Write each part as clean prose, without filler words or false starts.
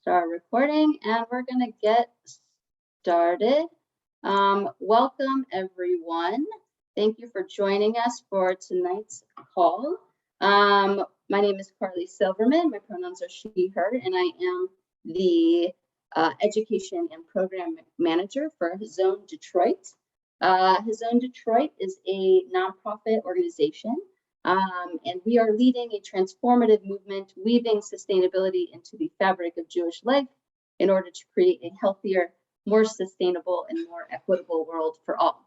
Start recording, and we're going to get started. Welcome, everyone. Thank you for joining us for tonight's call. My name is Carly Silverman. My pronouns are she, her, and I am the Education and Program Manager for Hazon Detroit. Hazon Detroit is a nonprofit organization, and we are leading a transformative movement, weaving sustainability into the fabric of Jewish life in order to create a healthier, more sustainable, and more equitable world for all.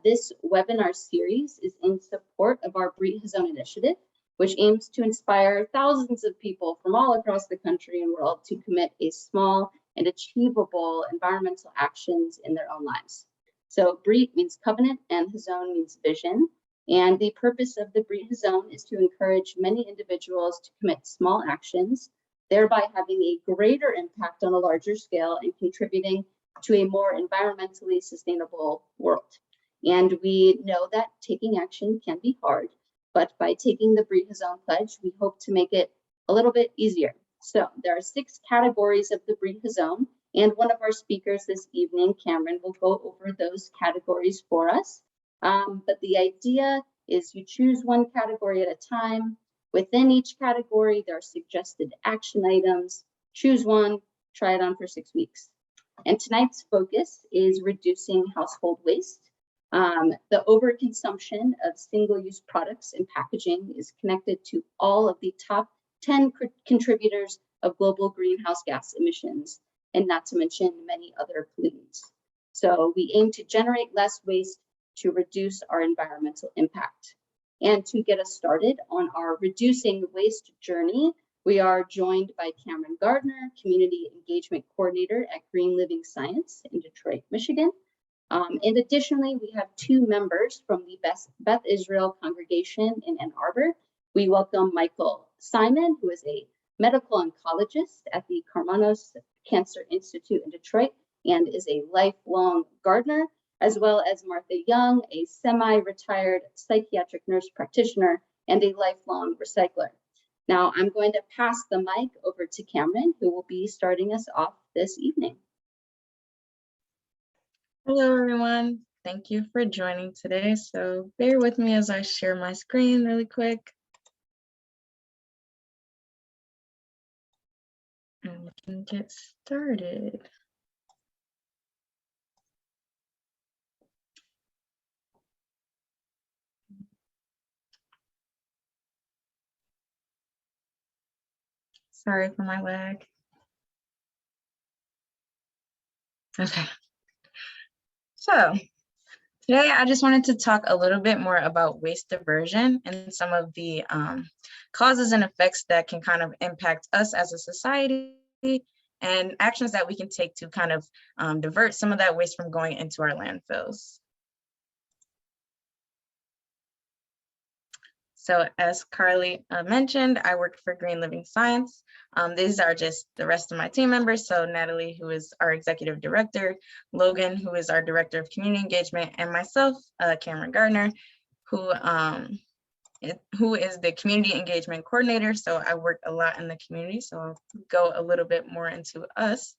This webinar series is in support of our Brit Hazon initiative, which aims to inspire thousands of people from all across the country and world to commit a small and achievable environmental actions in their own lives. So Brit means covenant and Hazon means vision. And the purpose of the Brit Hazon is to encourage many individuals to commit small actions, thereby having a greater impact on a larger scale and contributing to a more environmentally sustainable world. And we know that taking action can be hard, but by taking the Brit Hazon pledge, we hope to make it a little bit easier. So there are 6 categories of the Brit Hazon, and one of our speakers this evening, Kamryn, will go over those categories for us. But the idea is you choose one category at a time. Within each category, there are suggested action items. Choose one, try it on for 6 weeks. And tonight's focus is reducing household waste. The overconsumption of single-use products and packaging is connected to all of the top 10 contributors of global greenhouse gas emissions, and not to mention many other pollutants. So we aim to generate less waste to reduce our environmental impact. And to get us started on our reducing waste journey, we are joined by Kamryn Gardner, Community Engagement Coordinator at Green Living Science in Detroit, Michigan. And additionally, we have 2 members from the Beth Israel congregation in Ann Arbor. We welcome Michael Simon, who is a medical oncologist at the Karmanos Cancer Institute in Detroit and is a lifelong gardener, as well as Martha Young, a semi-retired psychiatric nurse practitioner and a lifelong recycler. Now, I'm going to pass the mic over to Kamryn, who will be starting us off this evening. Hello, everyone. Thank you for joining today. So bear with me as I share my screen really quick. And we can get started. Sorry for my lag. Okay. So today I just wanted to talk a little bit more about waste diversion and some of the causes and effects that can kind of impact us as a society and actions that we can take to kind of divert some of that waste from going into our landfills. So as Carly mentioned, I work for Green Living Science. These are just the rest of my team members. So Natalie, who is our executive director, Logan, who is our director of community engagement, and myself, Kamryn Gardner, who is the community engagement coordinator. So I work a lot in the community. So I'll go a little bit more into us.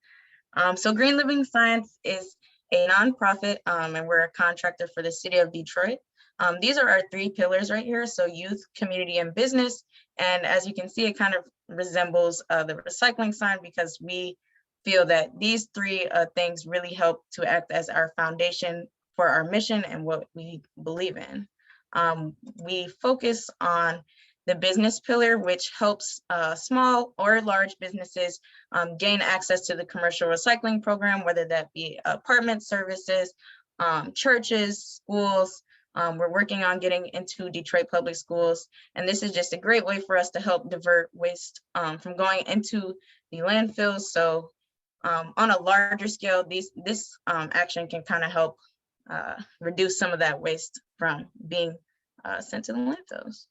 So Green Living Science is a nonprofit, and we're a contractor for the city of Detroit. These are our 3 pillars right here. So youth, community, and business. And as you can see, it kind of resembles the recycling sign because we feel that these 3 things really help to act as our foundation for our mission and what we believe in. We focus on the business pillar, which helps small or large businesses gain access to the commercial recycling program, whether that be apartment services, churches, schools. We're working on getting into Detroit public schools, and this is just a great way for us to help divert waste from going into the landfills. So on a larger scale, this action can kind of help reduce some of that waste from being sent to the landfills.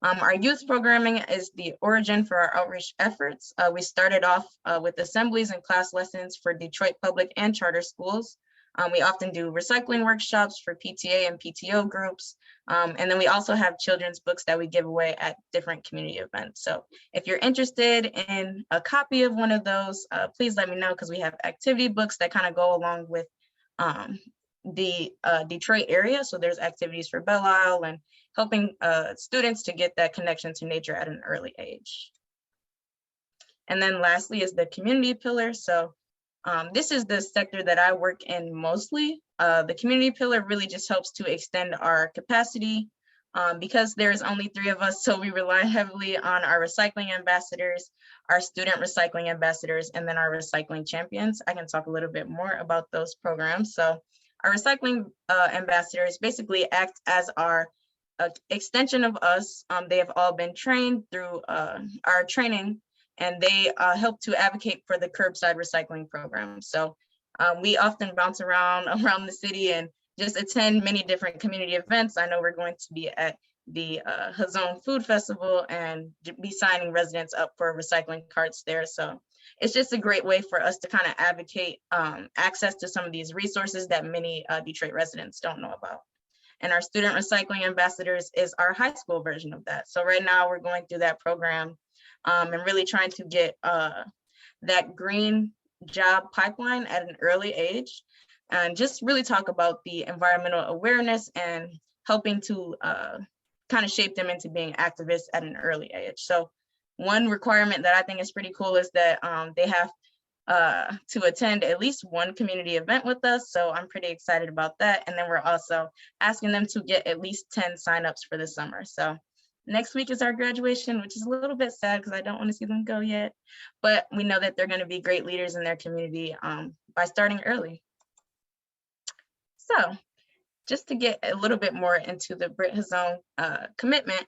Our youth programming is the origin for our outreach efforts. We started off with assemblies and class lessons for Detroit public and charter schools. We often do recycling workshops for PTA and PTO groups. And then we also have children's books that we give away at different community events. So if you're interested in a copy of one of those, please let me know, because we have activity books that kind of go along with the Detroit area. So there's activities for Belle Isle and helping students to get that connection to nature at an early age. And then lastly is the community pillar. So this is the sector that I work in mostly. The community pillar really just helps to extend our capacity because there's only 3 of us, so we rely heavily on our recycling ambassadors, our student recycling ambassadors, and then our recycling champions. I can talk a little bit more about those programs. So our recycling ambassadors basically act as our extension of us. They have all been trained through our training, and they help to advocate for the curbside recycling program. So we often bounce around the city and just attend many different community events. I know we're going to be at the Hazon Food Festival and be signing residents up for recycling carts there. So it's just a great way for us to kind of advocate access to some of these resources that many Detroit residents don't know about. And our student recycling ambassadors is our high school version of that. So right now we're going through that program and really trying to get that green job pipeline at an early age, and just really talk about the environmental awareness and helping to kind of shape them into being activists at an early age. So one requirement that I think is pretty cool is that they have to attend at least one community event with us. So I'm pretty excited about that. And then we're also asking them to get at least 10 signups for the summer. So next week is our graduation, which is a little bit sad because I don't want to see them go yet, but we know that they're going to be great leaders in their community by starting early. So just to get a little bit more into the Brit Hazon commitment,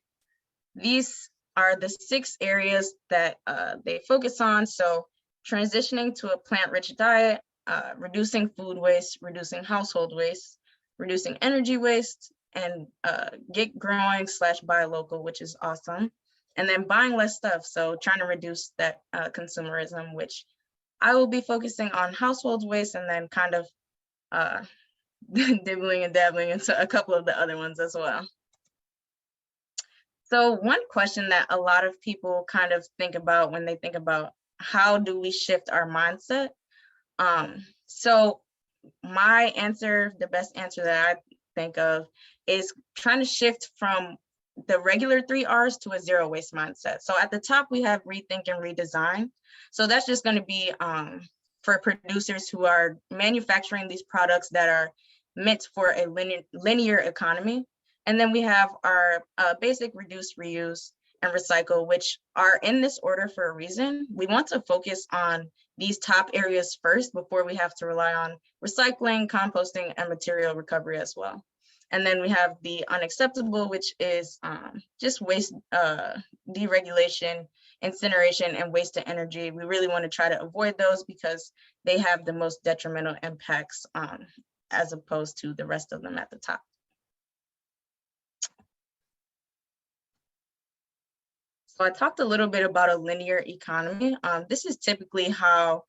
these are the 6 areas that they focus on. So transitioning to a plant-rich diet, reducing food waste, reducing household waste, reducing energy waste, and get growing / buy local, which is awesome. And then buying less stuff. So trying to reduce that consumerism, which I will be focusing on household waste and then kind of dibbling and dabbling into a couple of the other ones as well. So one question that a lot of people kind of think about when they think about how do we shift our mindset? So my answer, the best answer that I think of, is trying to shift from the regular 3 R's to a zero waste mindset. So at the top, we have rethink and redesign. So that's just going to be for producers who are manufacturing these products that are meant for a linear economy. And then we have our basic reduce, reuse, and recycle, which are in this order for a reason. We want to focus on these top areas first before we have to rely on recycling, composting, and material recovery as well. And then we have the unacceptable, which is just waste deregulation, incineration, and waste of energy. We really want to try to avoid those because they have the most detrimental impacts as opposed to the rest of them at the top. So I talked a little bit about a linear economy. This is typically how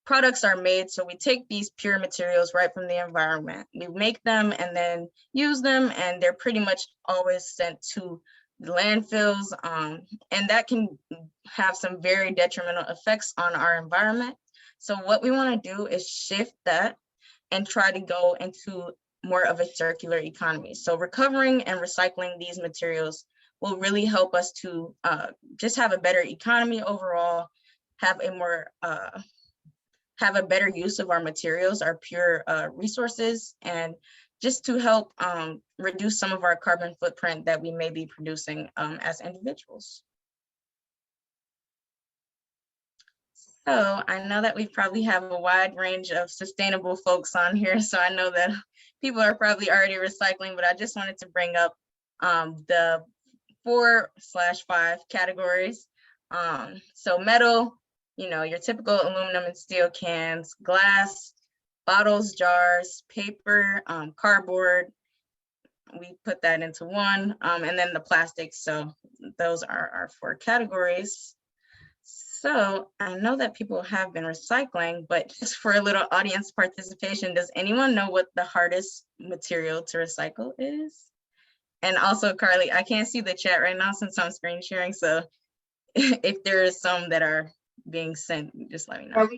products are made. So we take these pure materials right from the environment. We make them and then use them, and they're pretty much always sent to the landfills. And that can have some very detrimental effects on our environment. So what we want to do is shift that and try to go into more of a circular economy. So recovering and recycling these materials will really help us to just have a better economy overall, have a more have a better use of our materials, our pure resources, and just to help reduce some of our carbon footprint that we may be producing as individuals. So I know that we probably have a wide range of sustainable folks on here, so I know that people are probably already recycling, but I just wanted to bring up the 4/5 categories. So metal, you know, your typical aluminum and steel cans, glass, bottles, jars, paper, cardboard. We put that into one, and then the plastics. So those are our 4 categories. So I know that people have been recycling, but just for a little audience participation, does anyone know what the hardest material to recycle is? And also, Carly, I can't see the chat right now since I'm screen sharing. So if there is some that are being sent, just let me know. Or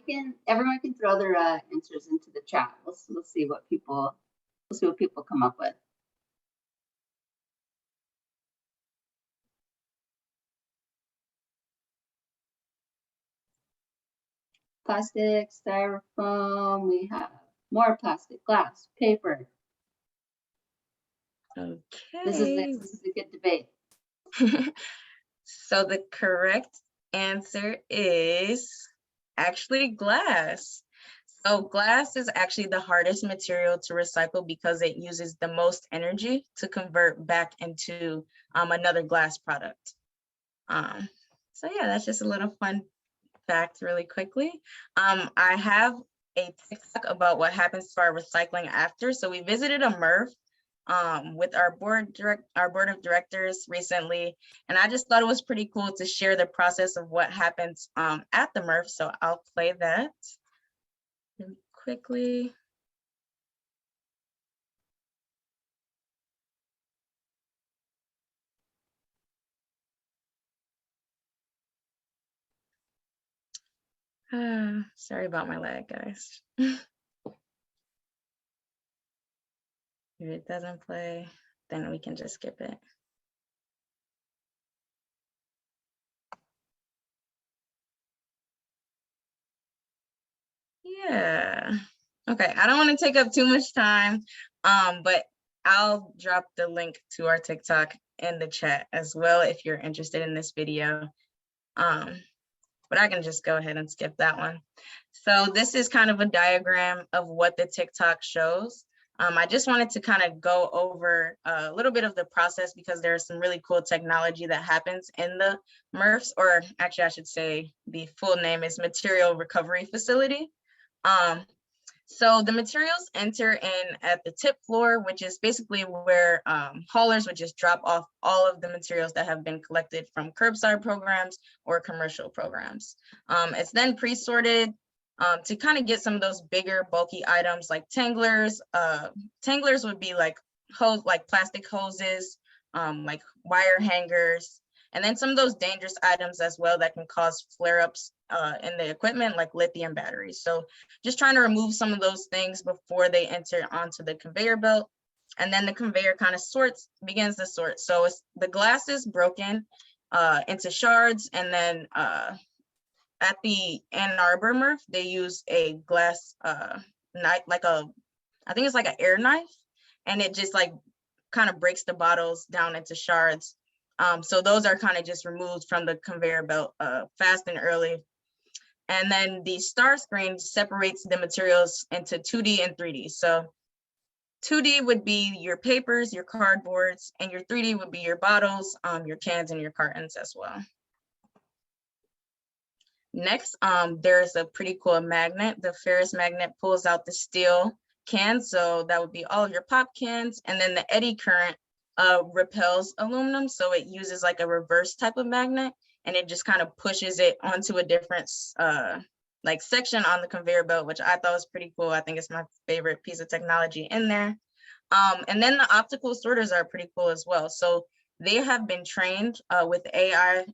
everyone can throw their answers into the chat. We'll see what people come up with. Plastic, styrofoam, we have more plastic, glass, paper. Okay. This is a good debate. So the correct answer is actually glass. So glass is actually the hardest material to recycle because it uses the most energy to convert back into another glass product. So yeah, that's just a little fun fact really quickly. I have a TikTok about what happens to our recycling after. So we visited a MRF with our board of directors recently, and I just thought it was pretty cool to share the process of what happens at the MRF. So I'll play that really quickly. Sorry about my lag, guys. If it doesn't play, then we can just skip it. Yeah. Okay, I don't want to take up too much time, but I'll drop the link to our TikTok in the chat as well if you're interested in this video. But I can just go ahead and skip that one. So this is kind of a diagram of what the TikTok shows. I just wanted to kind of go over a little bit of the process because there's some really cool technology that happens in the MRFs, or actually I should say the full name is Material Recovery Facility. So the materials enter in at the tip floor, which is basically where haulers would just drop off all of the materials that have been collected from curbside programs or commercial programs. It's then pre-sorted to kind of get some of those bigger bulky items like tanglers. Tanglers would be like plastic hoses, like wire hangers, and then some of those dangerous items as well that can cause flare-ups in the equipment, like lithium batteries. So just trying to remove some of those things before they enter onto the conveyor belt. And then the conveyor kind of begins to sort. So the glass is broken into shards, and then at the Ann Arbor MRF, they use a glass knife, I think it's like an air knife, and it just like kind of breaks the bottles down into shards. So those are kind of just removed from the conveyor belt fast and early. And then the star screen separates the materials into 2D and 3D. So 2D would be your papers, your cardboards, and your 3D would be your bottles, your cans, and your cartons as well. Next, there's a pretty cool magnet. The Ferrous Magnet pulls out the steel cans. So that would be all of your pop cans. And then the eddy current repels aluminum. So it uses like a reverse type of magnet, and it just kind of pushes it onto a different like section on the conveyor belt, which I thought was pretty cool. I think it's my favorite piece of technology in there. And then the optical sorters are pretty cool as well. So they have been trained with AI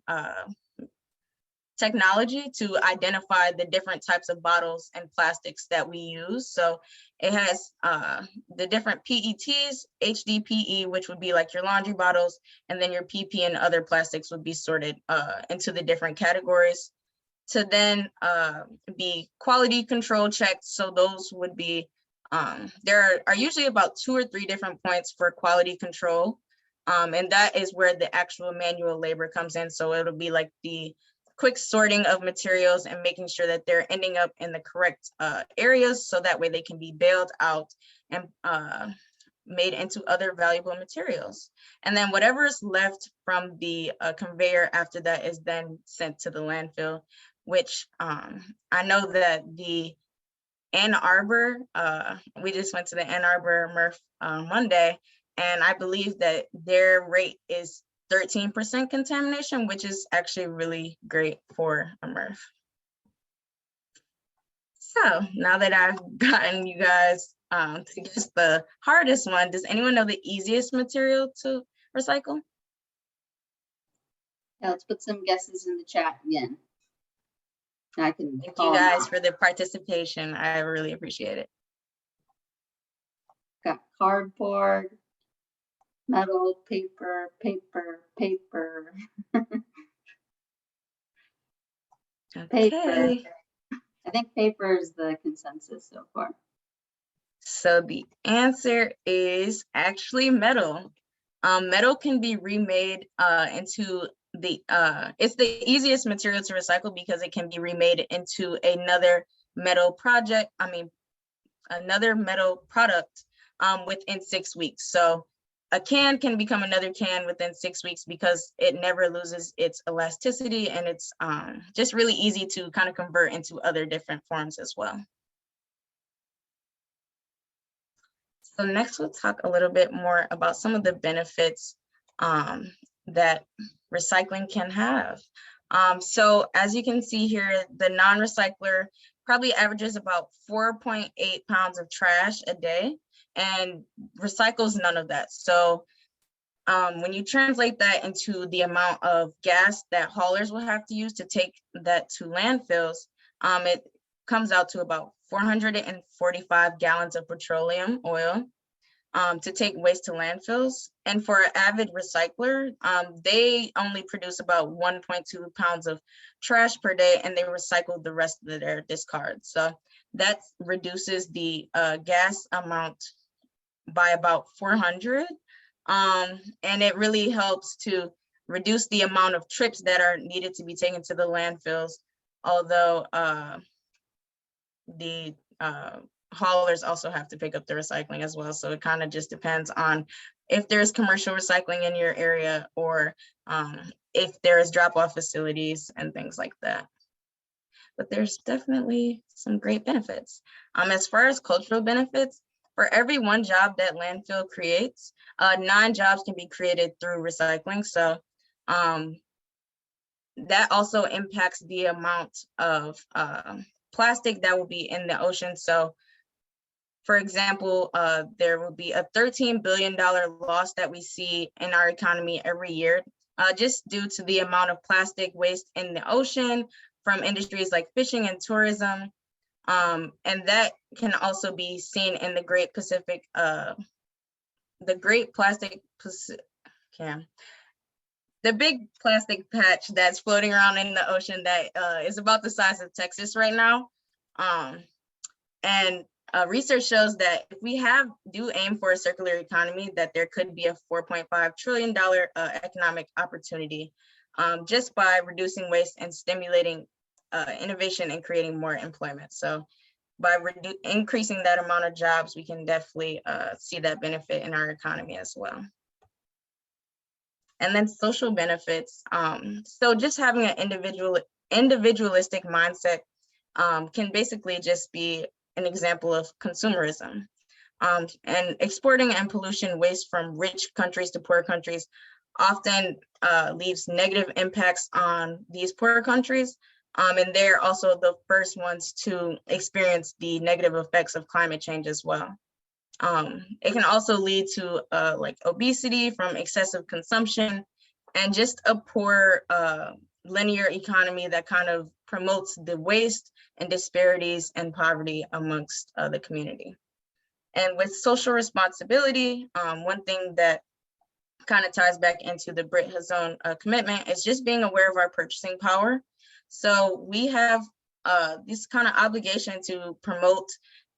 technology to identify the different types of bottles and plastics that we use. So it has the different PETs, HDPE, which would be like your laundry bottles, and then your PP and other plastics would be sorted into the different categories to then be quality control checked. So those would be, there are usually about 2 or 3 different points for quality control. And that is where the actual manual labor comes in. So it'll be like the quick sorting of materials and making sure that they're ending up in the correct areas, so that way they can be bailed out and made into other valuable materials. And then whatever is left from the conveyor after that is then sent to the landfill, which I know that the Ann Arbor, we just went to the Ann Arbor MRF Monday, and I believe that their rate is 13% contamination, which is actually really great for a MRF. So now that I've gotten you guys to guess the hardest one, does anyone know the easiest material to recycle? Yeah, let's put some guesses in the chat again. I can Thank call you them guys out. for the participation. I really appreciate it. Got cardboard, metal, paper, paper, paper, paper. Okay. I think paper is the consensus so far. So the answer is actually metal. Metal can be remade into it's the easiest material to recycle because it can be remade into another metal product within 6 weeks. So a can become another can within 6 weeks because it never loses its elasticity, and it's just really easy to kind of convert into other different forms as well. So next we'll talk a little bit more about some of the benefits that recycling can have. So as you can see here, the non-recycler probably averages about 4.8 pounds of trash a day and recycles none of that. So when you translate that into the amount of gas that haulers will have to use to take that to landfills, it comes out to about 445 gallons of petroleum oil to take waste to landfills. And for an avid recycler, they only produce about 1.2 pounds of trash per day, and they recycle the rest of their discards. So that reduces the gas amount by about 400. And it really helps to reduce the amount of trips that are needed to be taken to the landfills, although the haulers also have to pick up the recycling as well. So it kind of just depends on if there's commercial recycling in your area or if there is drop-off facilities and things like that. But there's definitely some great benefits. As far as cultural benefits, for every one job that landfill creates, 9 jobs can be created through recycling. So that also impacts the amount of plastic that will be in the ocean. So for example, there will be a $13 billion loss that we see in our economy every year, just due to the amount of plastic waste in the ocean from industries like fishing and tourism. And that can also be seen in the Great Pacific, the big plastic patch that's floating around in the ocean that is about the size of Texas right now. And research shows that if we do aim for a circular economy, that there could be a $4.5 trillion economic opportunity just by reducing waste and stimulating innovation and creating more employment. So by increasing that amount of jobs, we can definitely see that benefit in our economy as well. And then social benefits. So just having an individualistic mindset can basically just be an example of consumerism. And exporting and pollution waste from rich countries to poor countries often leaves negative impacts on these poorer countries. And they're also the first ones to experience the negative effects of climate change as well. It can also lead to like obesity from excessive consumption and just a poor linear economy that kind of promotes the waste and disparities and poverty amongst the community. And with social responsibility, one thing that kind of ties back into the Brit Hazon commitment is just being aware of our purchasing power. So we have this kind of obligation to promote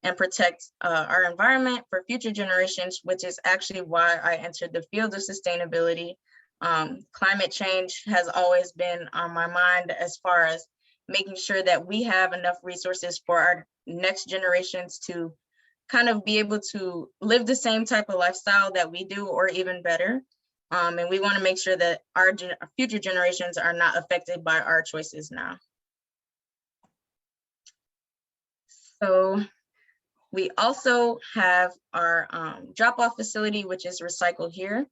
and protect our environment for future generations, which is actually why I entered the field of sustainability. Climate change has always been on my mind as far as making sure that we have enough resources for our next generations to kind of be able to live the same type of lifestyle that we do or even better. And we want to make sure that our future generations are not affected by our choices now. So we also have our drop-off facility, which is Recycle Here.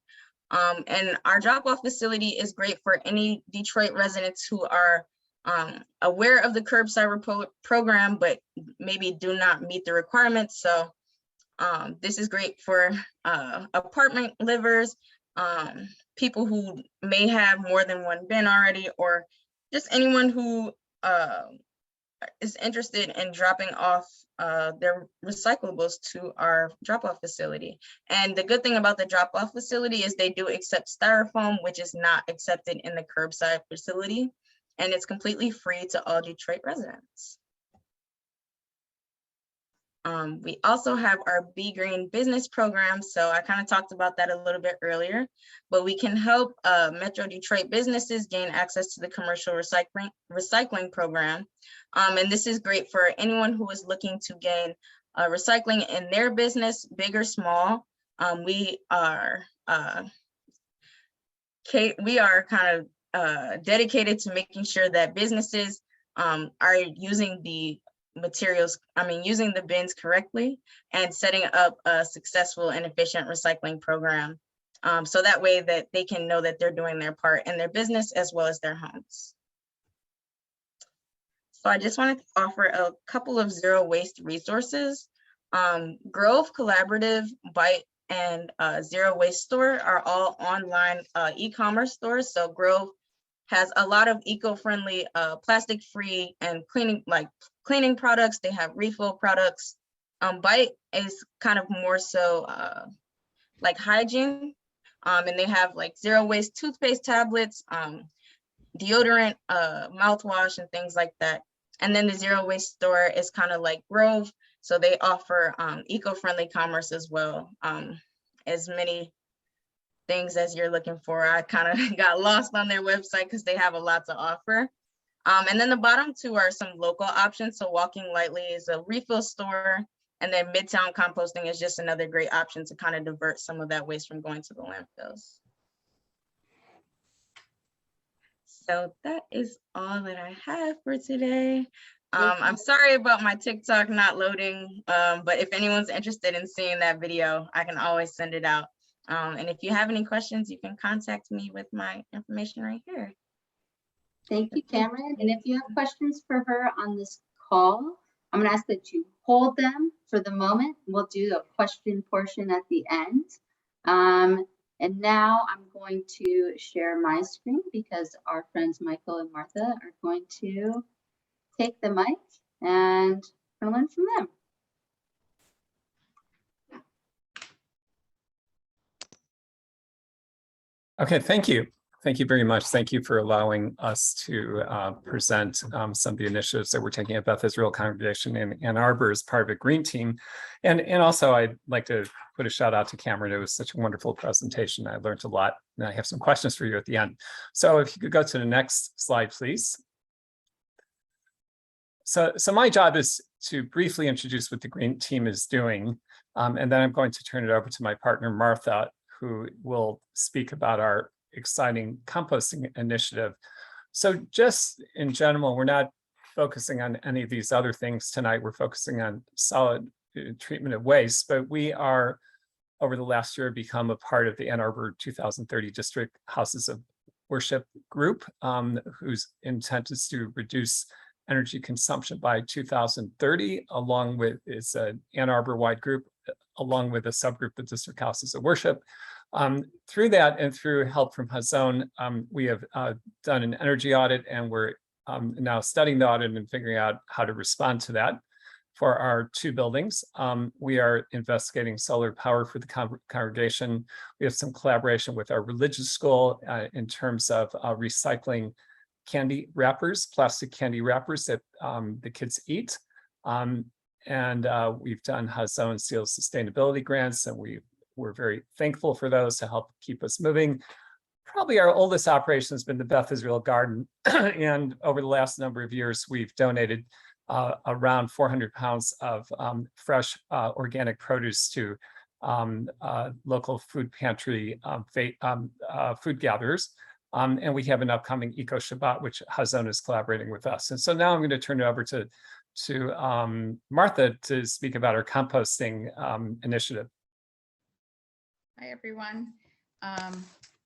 And our drop-off facility is great for any Detroit residents who are aware of the curbside program, but maybe do not meet the requirements. So this is great for apartment livers, people who may have more than one bin already, or just anyone who is interested in dropping off their recyclables to our drop-off facility. And the good thing about the drop-off facility is they do accept styrofoam, which is not accepted in the curbside facility, and it's completely free to all Detroit residents. We also have our Be Green business program. So I kind of talked about that a little bit earlier, but we can help Metro Detroit businesses gain access to the commercial recycling program. And this is great for anyone who is looking to gain recycling in their business, big or small. We are kind of dedicated to making sure that businesses are using the materials, using the bins correctly and setting up a successful and efficient recycling program. So that way that they can know that they're doing their part in their business as well as their homes. So I just wanted to offer a couple of zero waste resources. Grove Collaborative, Bite, and Zero Waste Store are all online e-commerce stores. So Grove has a lot of eco-friendly, plastic-free and cleaning products. They have refill products. Bite is kind of more so like hygiene, and they have like zero waste toothpaste tablets, deodorant, mouthwash, and things like that. And then the Zero Waste Store is kind of like Grove, so they offer eco-friendly commerce as well. As many things as you're looking for. I kind of got lost on their website because they have a lot to offer. And then the bottom two are some local options. So Walking Lightly is a refill store, and then Midtown Composting is just another great option to kind of divert some of that waste from going to the landfills. So that is all that I have for today. I'm sorry about my TikTok not loading, but if anyone's interested in seeing that video, I can always send it out. And if you have any questions, you can contact me with my information right here. Thank you, Kamryn. And if you have questions for her on this call, I'm going to ask that you hold them for the moment. We'll do a question portion at the end. And now I'm going to share my screen because our friends Michael and Martha are going to take the mic and we're going to learn from them. Okay, thank you. Thank you very much. Thank you for allowing us to present some of the initiatives that we're taking at Beth Israel Congregation in Ann Arbor as part of a green team. And also I'd like to put a shout out to Kamryn. It was such a wonderful presentation. I learned a lot and I have some questions for you at the end. So if you could go to the next slide, please. So my job is to briefly introduce what the green team is doing. And then I'm going to turn it over to my partner, Martha, who will speak about our exciting composting initiative. So just in general, we're not focusing on any of these other things tonight. We're focusing on solid treatment of waste, but we are, over the last year, become a part of the Ann Arbor 2030 District Houses of Worship group, whose intent is to reduce energy consumption by 2030, along with, it's an Ann Arbor-wide group, along with a subgroup of District Houses of Worship. Through that and through help from Hazon, we have done an energy audit, and we're now studying the audit and figuring out how to respond to that for our two buildings. We are investigating solar power for the congregation. We have some collaboration with our religious school in terms of recycling candy wrappers, plastic candy wrappers that the kids eat. And we've done Hazon Seal sustainability grants, and we're very thankful for those to help keep us moving. Probably our oldest operation has been the Beth Israel Garden. And over the last number of years, we've donated around 400 pounds of fresh organic produce to local food pantry food gatherers. And we have an upcoming Eco Shabbat, which Hazon is collaborating with us. And so now I'm going to turn it over to Martha to speak about our composting initiative. Hi, everyone.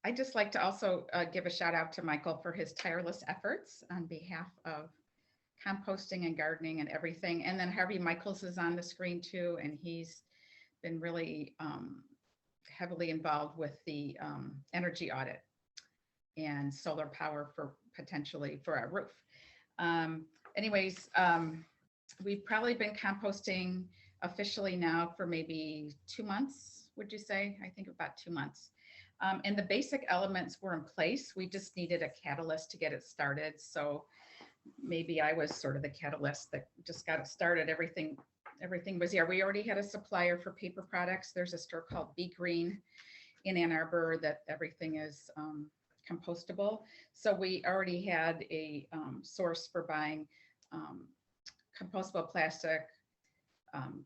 I'd just like to also give a shout out to Michael for his tireless efforts on behalf of composting and gardening and everything. And then Harvey Michaels is on the screen too, and he's been really heavily involved with the energy audit and solar power for potentially for our roof. Anyways, we've probably been composting officially now for maybe 2 months, would you say? I think about 2 months. And the basic elements were in place. We just needed a catalyst to get it started. So maybe I was sort of the catalyst that just got it started. Everything was here. We already had a supplier for paper products. There's a store called Be Green in Ann Arbor that everything is compostable. So we already had a source for buying compostable plastic,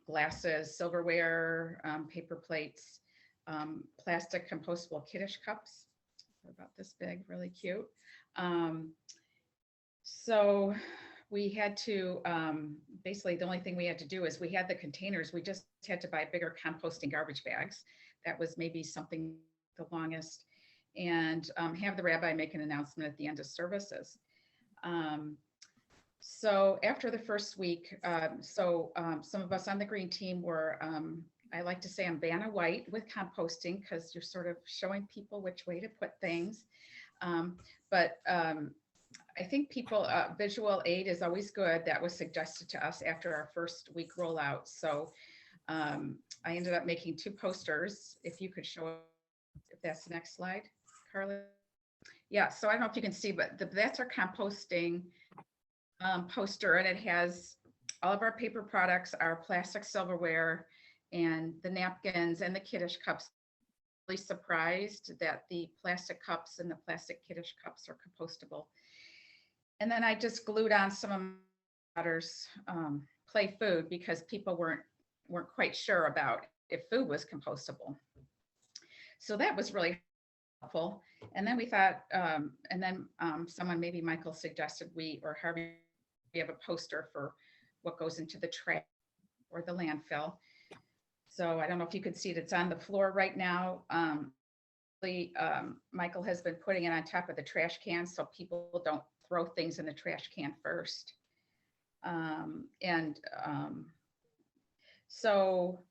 glasses, silverware, paper plates, plastic compostable kiddish cups. They're about this big, really cute. So we had to, basically the only thing we had to do is we had the containers, we just had to buy bigger composting garbage bags. That was maybe something the longest, and have the rabbi make an announcement at the end of services. So after the first week, some of us on the green team were, I like to say I'm Vanna White with composting because you're sort of showing people which way to put things. But I think people, visual aid is always good. That was suggested to us after our first week rollout. So I ended up making 2 posters. If you could show, if that's the next slide, Carly. Yeah, so I don't know if you can see, but that's our composting poster, and it has all of our paper products, our plastic silverware, and the napkins and the kiddish cups. Really surprised that the plastic cups and the plastic kiddish cups are compostable. And then I just glued on some of my daughter's play food because people weren't quite sure about if food was compostable. So that was really helpful. And then we thought, someone, maybe Michael, suggested or Harvey, we have a poster for what goes into the trash or the landfill. So I don't know if you could see it, it's on the floor right now. Michael has been putting it on top of the trash can so people don't throw things in the trash can first. So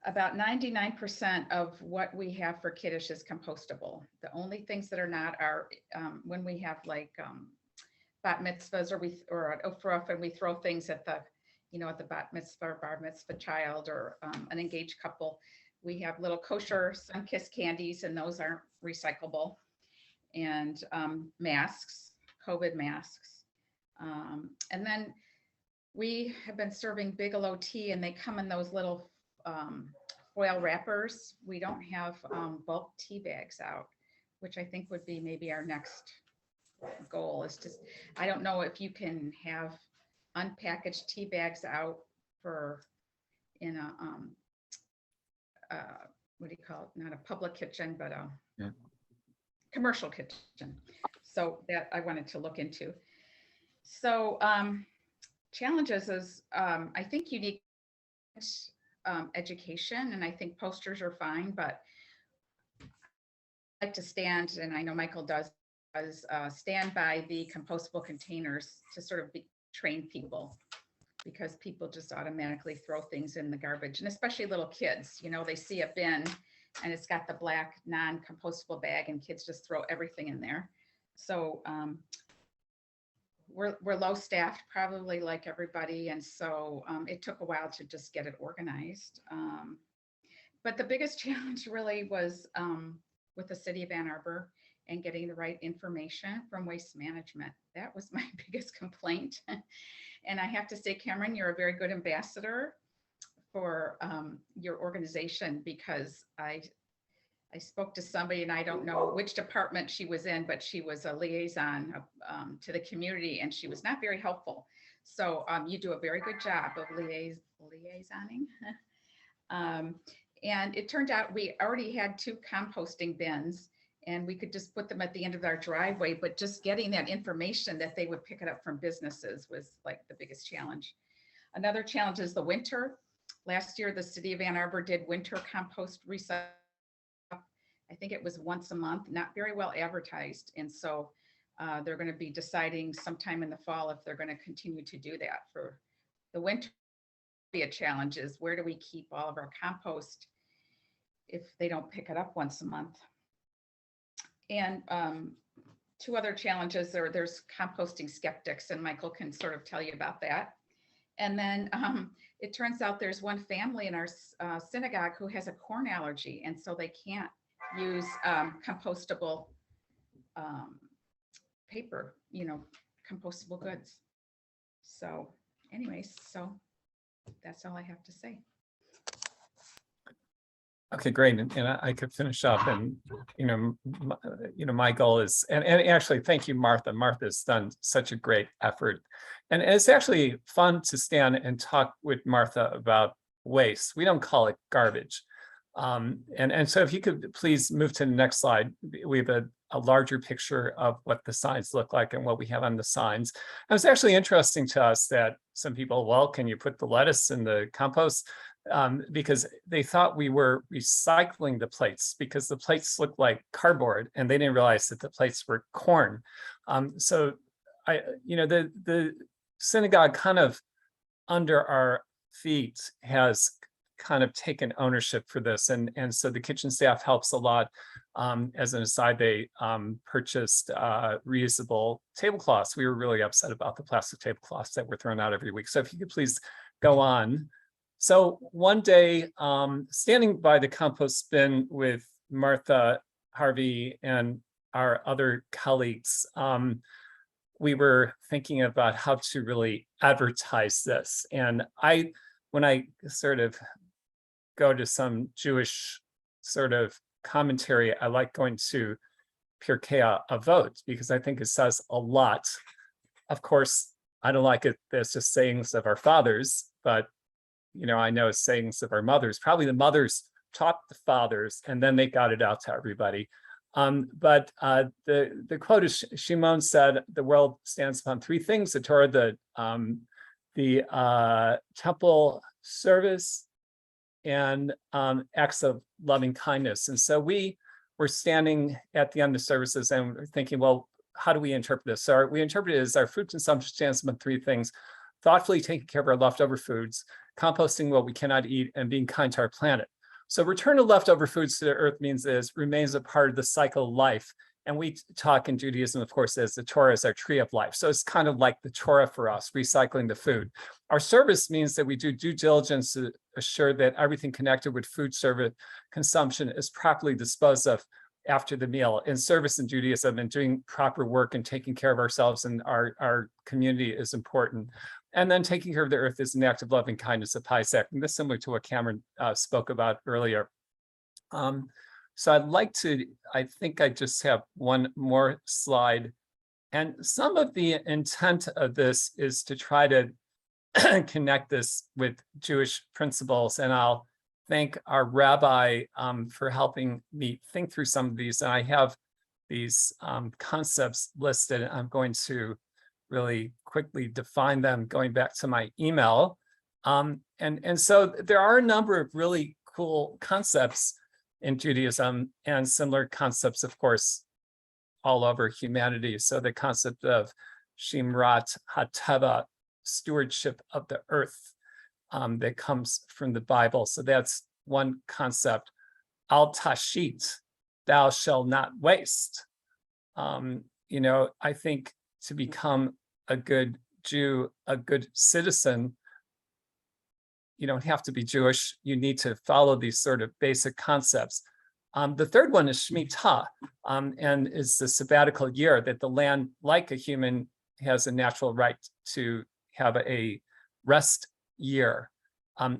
about 99% of what we have for kiddish is compostable. The only things that are not are when we have like bat mitzvahs or at Ofruf, and we throw things at the, at the bat mitzvah or bar mitzvah child or an engaged couple. We have little kosher sun-kissed candies, and those aren't recyclable. And masks, COVID masks. And then we have been serving Bigelow tea, and they come in those little foil wrappers. We don't have bulk tea bags out, which I think would be maybe our next goal. Is just, I don't know if you can have unpackaged tea bags out in a what do you call it? Not a public kitchen, but a commercial kitchen. So that I wanted to look into. So challenges is, I think you need education, and I think posters are fine, but I like to stand, and I know Michael does stand by the compostable containers to sort of train people, because people just automatically throw things in the garbage, and especially little kids, they see a bin and it's got the black non-compostable bag, and kids just throw everything in there. So we're low staffed, probably like everybody, and so it took a while to just get it organized. But the biggest challenge really was with the city of Ann Arbor and getting the right information from Waste Management. That was my biggest complaint. And I have to say, Kamryn, you're a very good ambassador for your organization, because I spoke to somebody, and I don't know which department she was in, but she was a liaison to the community, and she was not very helpful. So you do a very good job of liaisoning. And it turned out we already had 2 composting bins, and we could just put them at the end of our driveway, but just getting that information that they would pick it up from businesses was like the biggest challenge. Another challenge is the winter. Last year, the city of Ann Arbor did winter compost recycle, I think it was once a month, not very well advertised. And so they're going to be deciding sometime in the fall if they're going to continue to do that. For the winter, be a challenge is where do we keep all of our compost if they don't pick it up once a month? And two other challenges there's composting skeptics, and Michael can sort of tell you about that. And then it turns out there's one family in our synagogue who has a corn allergy, and so they can't use compostable paper, compostable goods. So anyways, so that's all I have to say. Okay, great. And I could finish up, and my goal is, and actually, thank you, Martha. Martha's done such a great effort, and it's actually fun to stand and talk with Martha about waste. We don't call it garbage, and so if you could please move to the next slide. We have a larger picture of what the signs look like and what we have on the signs. And it's actually interesting to us that some people, well, can you put the lettuce in the compost? Because they thought we were recycling the plates because the plates looked like cardboard, and they didn't realize that the plates were corn. So the synagogue kind of under our feet has kind of taken ownership for this, and so the kitchen staff helps a lot. As an aside, they purchased reusable tablecloths. We were really upset about the plastic tablecloths that were thrown out every week. So if you could please go on. So one day, standing by the compost bin with Martha, Harvey, and our other colleagues, we were thinking about how to really advertise this. And when I sort of go to some Jewish sort of commentary, I like going to Pirkei Avot because I think it says a lot. Of course, I don't like it. There's just sayings of our fathers, but I know sayings of our mothers. Probably the mothers taught the fathers, and then they got it out to everybody. But the quote is Shimon said, "The world stands upon three things: the Torah, the temple service, and acts of loving kindness." And so we were standing at the end of services and we're thinking, well, how do we interpret this? So we interpret it as our food consumption stands upon three things: thoughtfully taking care of our leftover foods, composting what we cannot eat, and being kind to our planet. So return of leftover foods to the earth means it remains a part of the cycle of life. And we talk in Judaism, of course, as the Torah is our tree of life. So it's kind of like the Torah for us, recycling the food. Our service means that we do due diligence to assure that everything connected with food service consumption is properly disposed of after the meal. In service in Judaism and doing proper work and taking care of ourselves and our community is important. And then taking care of the earth is an act of loving kindness, a pious act. And this is similar to what Kamryn spoke about earlier. So I'd like to, I think I just have one more slide. And some of the intent of this is to try to connect this with Jewish principles. And I'll thank our rabbi for helping me think through some of these. And I have these concepts listed. I'm going to really quickly define them going back to my email. And so there are a number of really cool concepts in Judaism and similar concepts, of course, all over humanity. So the concept of Shimrat HaTeva, stewardship of the earth, that comes from the Bible. So that's one concept. Al Tashit, thou shalt not waste. I think to become a good Jew, a good citizen, you don't have to be Jewish. You need to follow these sort of basic concepts. The third one is Shemitah, and is the sabbatical year that the land, like a human, has a natural right to have a rest year.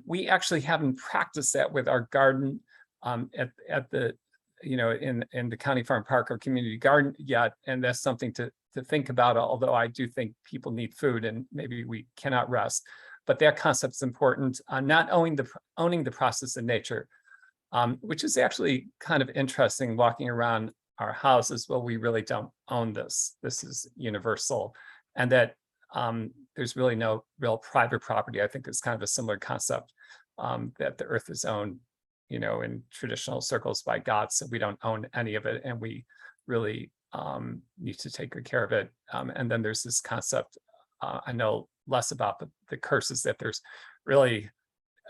We actually haven't practiced that with our garden at the, in the county farm park or community garden yet, and that's something to think about, although I do think people need food and maybe we cannot rest. But that concept is important. Not owning the process of nature, which is actually kind of interesting walking around our houses. Well, we really don't own this. This is universal. And that there's really no real private property. I think it's kind of a similar concept, that the earth is owned in traditional circles by God, so we don't own any of it, and we really need to take good care of it. And then there's this concept I know less about, but the curse is that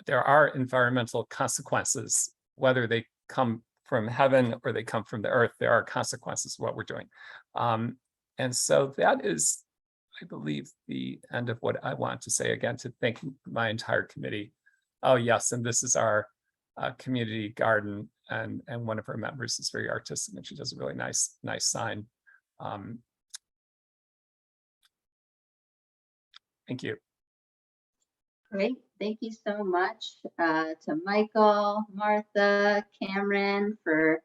there are environmental consequences, whether they come from heaven or they come from the earth. There are consequences of what we're doing. And so that is, I believe, the end of what I want to say. Again, to thank my entire committee. Oh yes, and this is our community garden, and one of our members is very artistic, and she does a really nice sign. Thank you. Great, thank you so much to Michael, Martha, Kamryn, for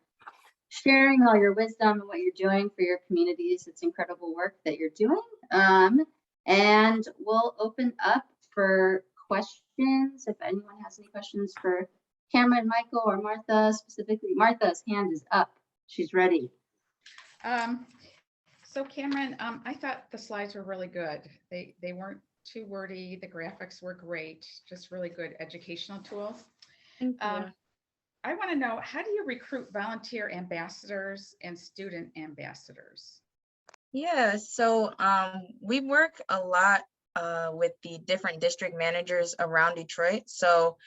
sharing all your wisdom and what you're doing for your communities. It's incredible work that you're doing. And we'll open up for questions. If anyone has any questions for Kamryn, Michael, or Martha specifically. Martha's hand is up. She's ready. So Kamryn, I thought the slides were really good. They weren't too wordy. The graphics were great. Just really good educational tools. Thank you. I want to know, how do you recruit volunteer ambassadors and student ambassadors? Yeah, so we work a lot with the different district managers around Detroit. So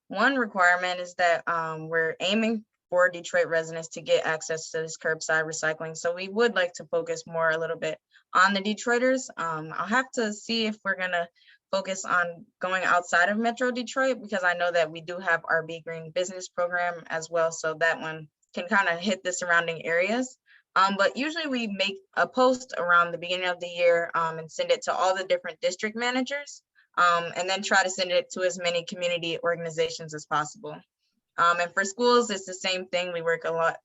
one requirement is that we're aiming for Detroit residents to get access to this curbside recycling. So we would like to focus more a little bit on the Detroiters. I'll have to see if we're gonna focus on going outside of Metro Detroit, because I know that we do have our Be Green business program as well. So that one can kind of hit the surrounding areas. But usually we make a post around the beginning of the year and send it to all the different district managers, and then try to send it to as many community organizations as possible. And for schools, it's the same thing. We work a lot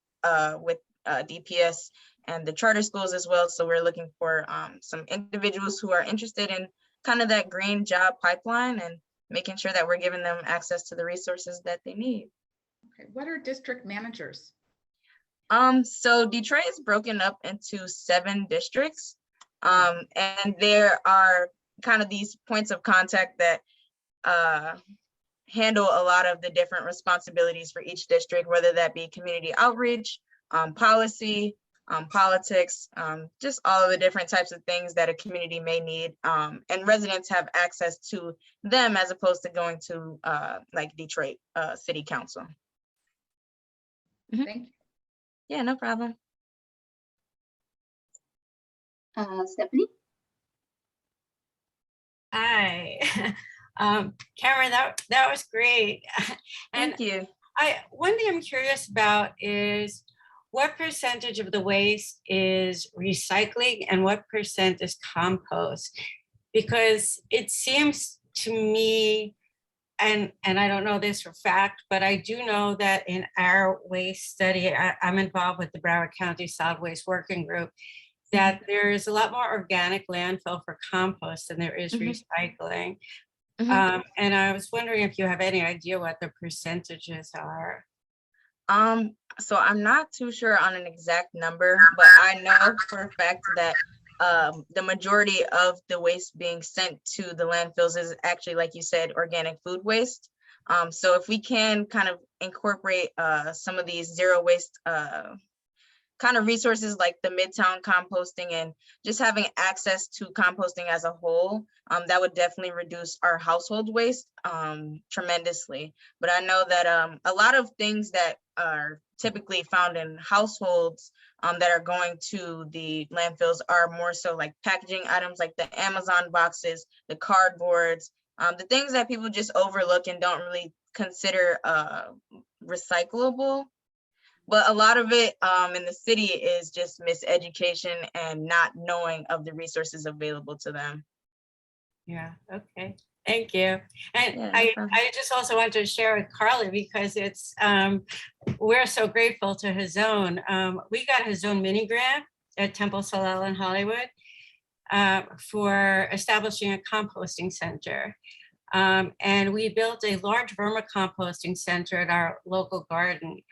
with DPS and the charter schools as well. So we're looking for some individuals who are interested in kind of that green job pipeline and making sure that we're giving them access to the resources that they need. Okay, what are district managers? So Detroit is broken up into 7 districts, and there are kind of these points of contact that handle a lot of the different responsibilities for each district, whether that be community outreach, policy, politics, just all of the different types of things that a community may need, and residents have access to them as opposed to going to like Detroit City Council. Thank you. Yeah, no problem. Stephanie? Hi, Kamryn, that was great. And Thank you. one thing I'm curious about is what percentage of the waste is recycling and what percent is compost? Because it seems to me, and I don't know this for fact, but I do know that in our waste study, I'm involved with the Broward County Solid Waste Working Group, that there is a lot more organic landfill for compost than there is recycling. And I was wondering if you have any idea what the percentages are. So I'm not too sure on an exact number, but I know for a fact that the majority of the waste being sent to the landfills is actually, like you said, organic food waste. So if we can kind of incorporate some of these zero waste kind of resources like the Midtown composting and just having access to composting as a whole, that would definitely reduce our household waste tremendously. But I know that a lot of things that are typically found in households that are going to the landfills are more so like packaging items like the Amazon boxes, the cardboards, the things that people just overlook and don't really consider recyclable. But a lot of it in the city is just miseducation and not knowing of the resources available to them. Yeah, okay, thank you. And Yeah, no I problem. just also want to share with Carly, because it's, we're so grateful to Hazon. We got a Hazon mini grant at Temple Solel in Hollywood for establishing a composting center. And we built a large vermicomposting center at our local garden.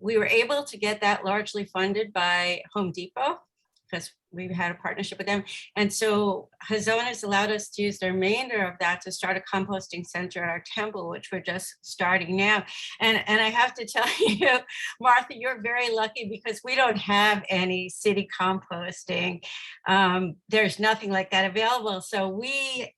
We were able to get that largely funded by Home Depot. because we've had a partnership with them. And so Hazon has allowed us to use the remainder of that to start a composting center at our temple, which we're just starting now. And I have to tell you, Martha, you're very lucky because we don't have any city composting. There's nothing like that available. So we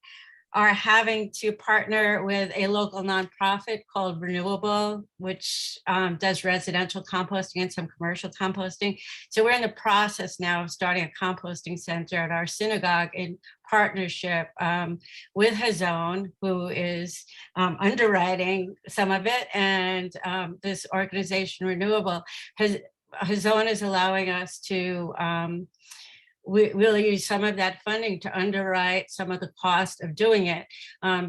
are having to partner with a local nonprofit called Renewable, which does residential composting and some commercial composting. So we're in the process now of starting a composting center at our synagogue in partnership with Hazon, who is underwriting some of it, and this organization Renewable. Hazon is allowing us to we'll use some of that funding to underwrite some of the cost of doing it,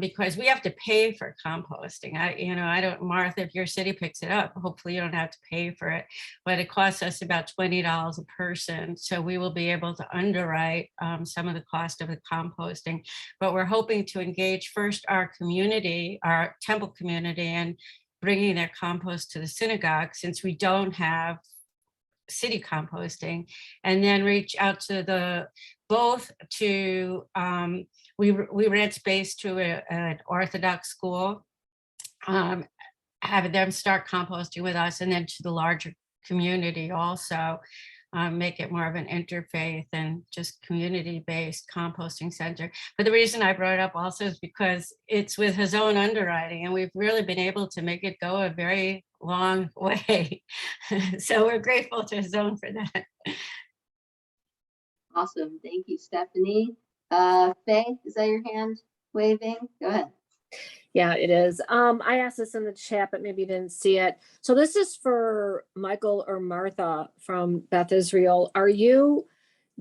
because we have to pay for composting. I don't, Martha, if your city picks it up, hopefully you don't have to pay for it, but it costs us about $20 a person. So we will be able to underwrite some of the cost of the composting, but we're hoping to engage first our community, our temple community, and bringing their compost to the synagogue, since we don't have city composting, and then reach out to we rent space to an Orthodox school, have them start composting with us, and then to the larger community also, make it more of an interfaith and just community-based composting center. But the reason I brought it up also is because it's with Hazon underwriting, and we've really been able to make it go a very long way. So we're grateful to Hazon for that. Awesome. Thank you, Stephanie. Faye, is that your hand waving? Go ahead. Yeah, it is. I asked this in the chat, but maybe you didn't see it. So this is for Michael or Martha from Beth Israel. Are you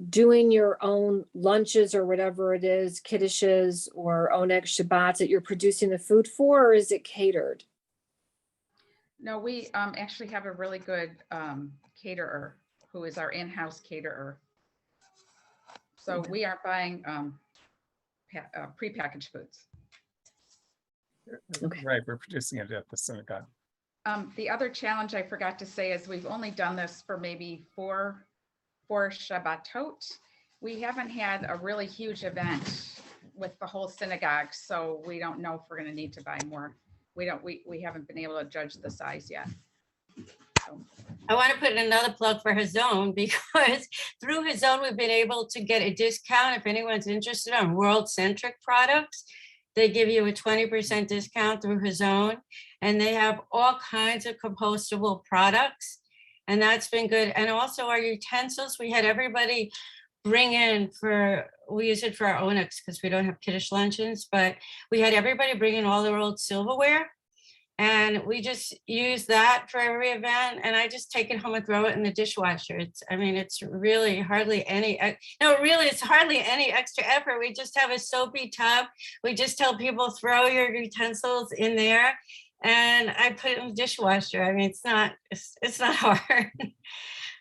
doing your own lunches or whatever it is, kiddushes or oneg Shabbats that you're producing the food for, or is it catered? No, we actually have a really good caterer who is our in-house caterer. So we are buying prepackaged foods. Okay. Right, we're producing it at the synagogue. The other challenge I forgot to say is we've only done this for maybe four Shabbatot. We haven't had a really huge event with the whole synagogue, so we don't know if we're going to need to buy more. We haven't been able to judge the size yet. So. I want to put another plug for Hazon, because through Hazon we've been able to get a discount if anyone's interested on world-centric products. They give you a 20% discount through Hazon, and they have all kinds of compostable products, and that's been good. And also our utensils, we had everybody bring in we use it for our onyx because we don't have kiddush luncheons, but we had everybody bring in all their old silverware, and we just use that for every event. And I just take it home and throw it in the dishwasher. It's really hardly any, it's hardly any extra effort. We just have a soapy tub. We just tell people, throw your utensils in there, and I put it in the dishwasher. I mean, it's not hard.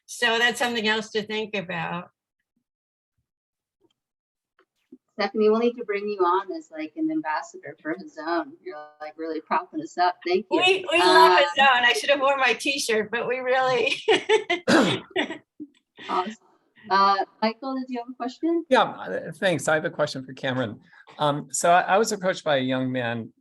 So that's something else to think about. Stephanie, we'll need to bring you on as like an ambassador for Hazon. You're like really propping us up. Thank you. We love Hazon. I should have worn my t-shirt, but we really. Awesome. Michael, did you have a question? Yeah, thanks. I have a question for Kamryn. So I was approached by a young man,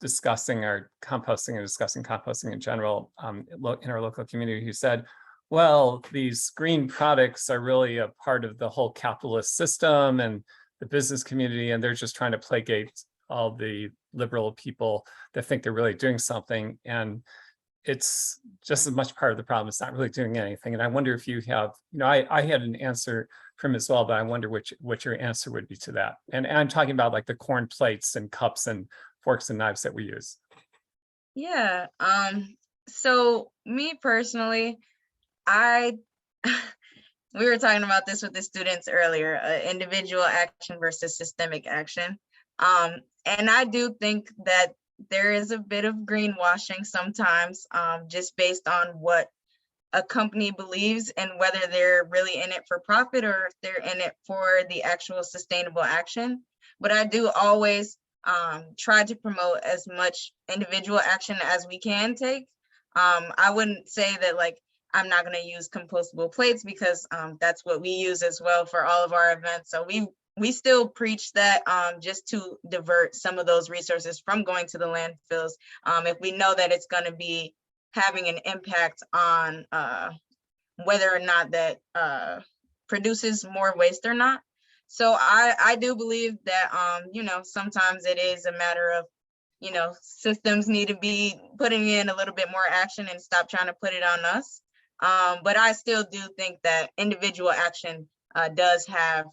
discussing our composting and discussing composting in general in our local community, who said, well, these green products are really a part of the whole capitalist system and the business community, and they're just trying to placate all the liberal people that think they're really doing something. And it's just as much part of the problem. It's not really doing anything. And I wonder if you have, I had an answer from him as well, but I wonder what your answer would be to that. And I'm talking about like the corn plates and cups and forks and knives that we use. Yeah. So me personally, we were talking about this with the students earlier, individual action versus systemic action. And I do think that there is a bit of greenwashing sometimes, just based on what a company believes and whether they're really in it for profit or if they're in it for the actual sustainable action. But I do always try to promote as much individual action as we can take. I wouldn't say that like I'm not going to use compostable plates because that's what we use as well for all of our events. So we still preach that just to divert some of those resources from going to the landfills if we know that it's going to be having an impact on whether or not that produces more waste or not. So I do believe that, you know, sometimes it is a matter of, you know, systems need to be putting in a little bit more action and stop trying to put it on us. But I still do think that individual action does have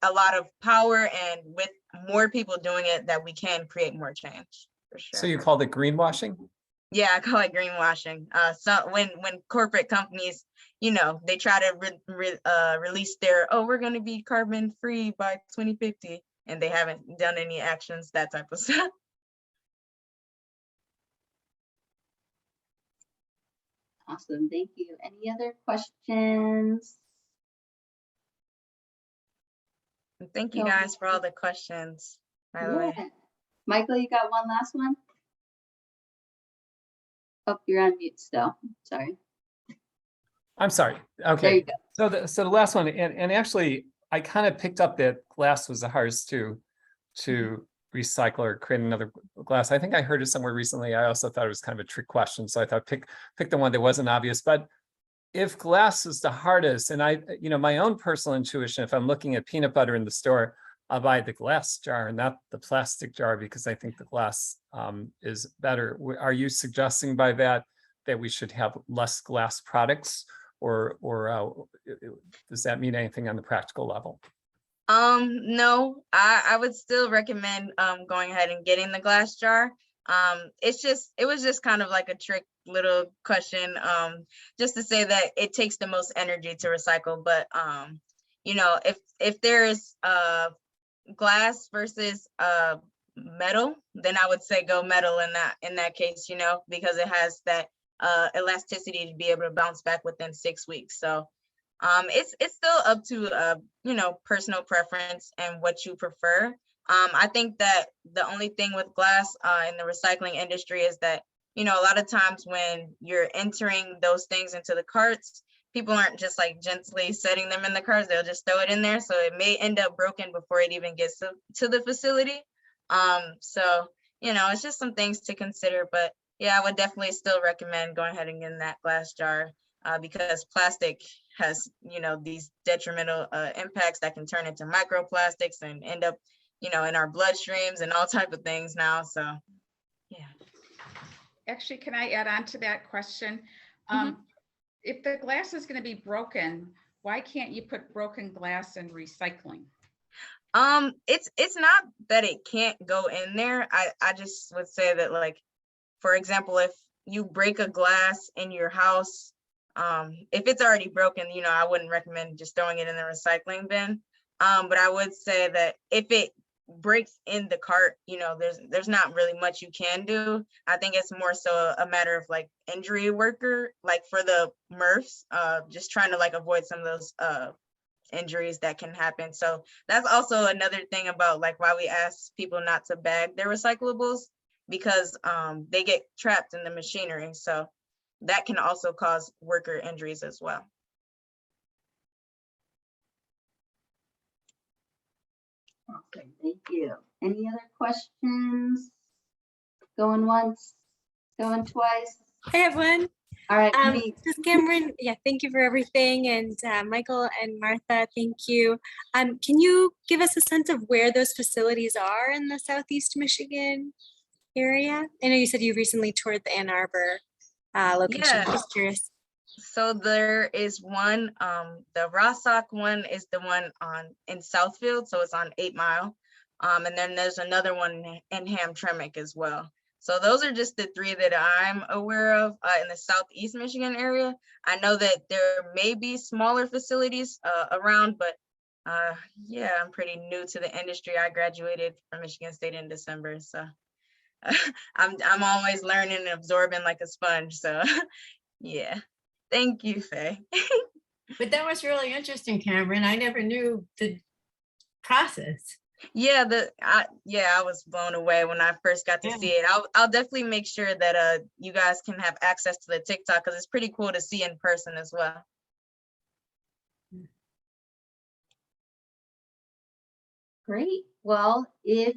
a lot of power, and with more people doing it, that we can create more change, for sure. So you called it greenwashing? Yeah, I call it greenwashing. So when corporate companies, you know, they try to release their, oh, we're going to be carbon free by 2050, and they haven't done any actions, that type of stuff. Awesome, thank you. Any other questions? Thank you No. guys for all the questions, by the way. Yeah. Michael, you got one last one? Oh, you're on mute still. Sorry. I'm sorry. There you Okay. go. So the last one, and actually, I kind of picked up that glass was the hardest to recycle or create another glass. I think I heard it somewhere recently. I also thought it was kind of a trick question, so I thought pick the one that wasn't obvious. But if glass is the hardest, and I, you know, my own personal intuition, if I'm looking at peanut butter in the store, I'll buy the glass jar, not the plastic jar, because I think the glass is better. Are you suggesting by that we should have less glass products, or does that mean anything on the practical level? No, I would still recommend going ahead and getting the glass jar. It was just kind of like a trick little question, just to say that it takes the most energy to recycle. But you know, if there is glass versus metal, then I would say go metal in that case, you know, because it has that elasticity to be able to bounce back within 6 weeks. So it's still up to you know, personal preference and what you prefer. I think that the only thing with glass in the recycling industry is that, you know, a lot of times when you're entering those things into the carts, people aren't just like gently setting them in the carts, they'll just throw it in there. So it may end up broken before it even gets to the facility. So, you know, it's just some things to consider. But yeah, I would definitely still recommend going ahead and getting that glass jar because plastic has, you know, these detrimental impacts that can turn into microplastics and end up, you know, in our bloodstreams and all type of things now. So, yeah. Actually, can I add on to that question? If the glass is going to be broken, why can't you put broken glass in recycling? It's not that it can't go in there. I just would say that, like, for example, if you break a glass in your house, if it's already broken, you know, I wouldn't recommend just throwing it in the recycling bin. But I would say that if it breaks in the cart, you know, there's not really much you can do. I think it's more so a matter of like injury worker, like for the MRFs, just trying to like avoid some of those injuries that can happen. So that's also another thing about like why we ask people not to bag their recyclables, because they get trapped in the machinery. So that can also cause worker injuries as well. Okay, thank you. Any other questions? Going once, going twice? I have one. All right, me. Just Kamryn, yeah, thank you for everything. And Michael and Martha, thank you. Can you give us a sense of where those facilities are in the Southeast Michigan area? I know you said you recently toured the Ann Arbor location. Yeah. Just curious. So there is one, the Rossock one is the one in Southfield, so it's on 8 Mile. And then there's another one in Hamtramck as well. So those are just the 3 that I'm aware of in the Southeast Michigan area. I know that there may be smaller facilities around, but yeah, I'm pretty new to the industry. I graduated from Michigan State in December, so I'm always learning and absorbing like a sponge. So yeah. Thank you, Faye. But that was really interesting, Kamryn. I never knew the process. Yeah, I was blown away when I first got to Yeah. see it. I'll definitely make sure that you guys can have access to the TikTok because it's pretty cool to see in person as well. Great. Well, if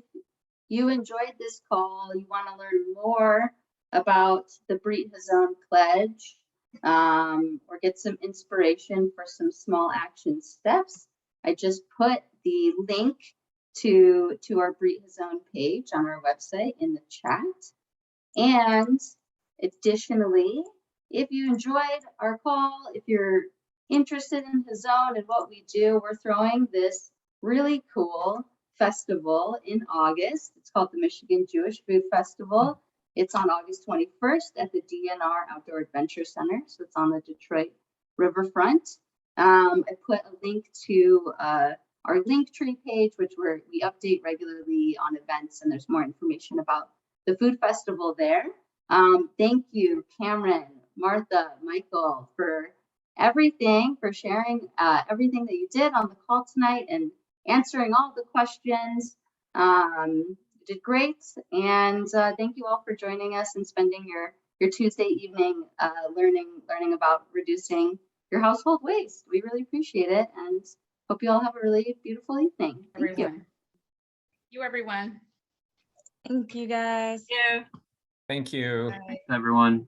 you enjoyed this call, you want to learn more about the Brit Hazon pledge, or get some inspiration for some small action steps, I just put the link to our Brit Hazon page on our website in the chat. And additionally, if you enjoyed our call, if you're interested in Hazon and what we do, we're throwing this really cool festival in August. It's called the Michigan Jewish Food Festival. It's on August 21st at the DNR Outdoor Adventure Center. So it's on the Detroit riverfront. I put a link to our Linktree page, which we update regularly on events, and there's more information about the food festival there. Thank you, Kamryn, Martha, Michael, for everything, for sharing everything that you did on the call tonight and answering all the questions. You did great, and thank you all for joining us and spending your Tuesday evening learning about reducing your household waste. We really appreciate it, and hope you all have a really beautiful evening. Thank you. Everyone. You, everyone. Thank you guys. Yeah. Thank you. Bye. Everyone.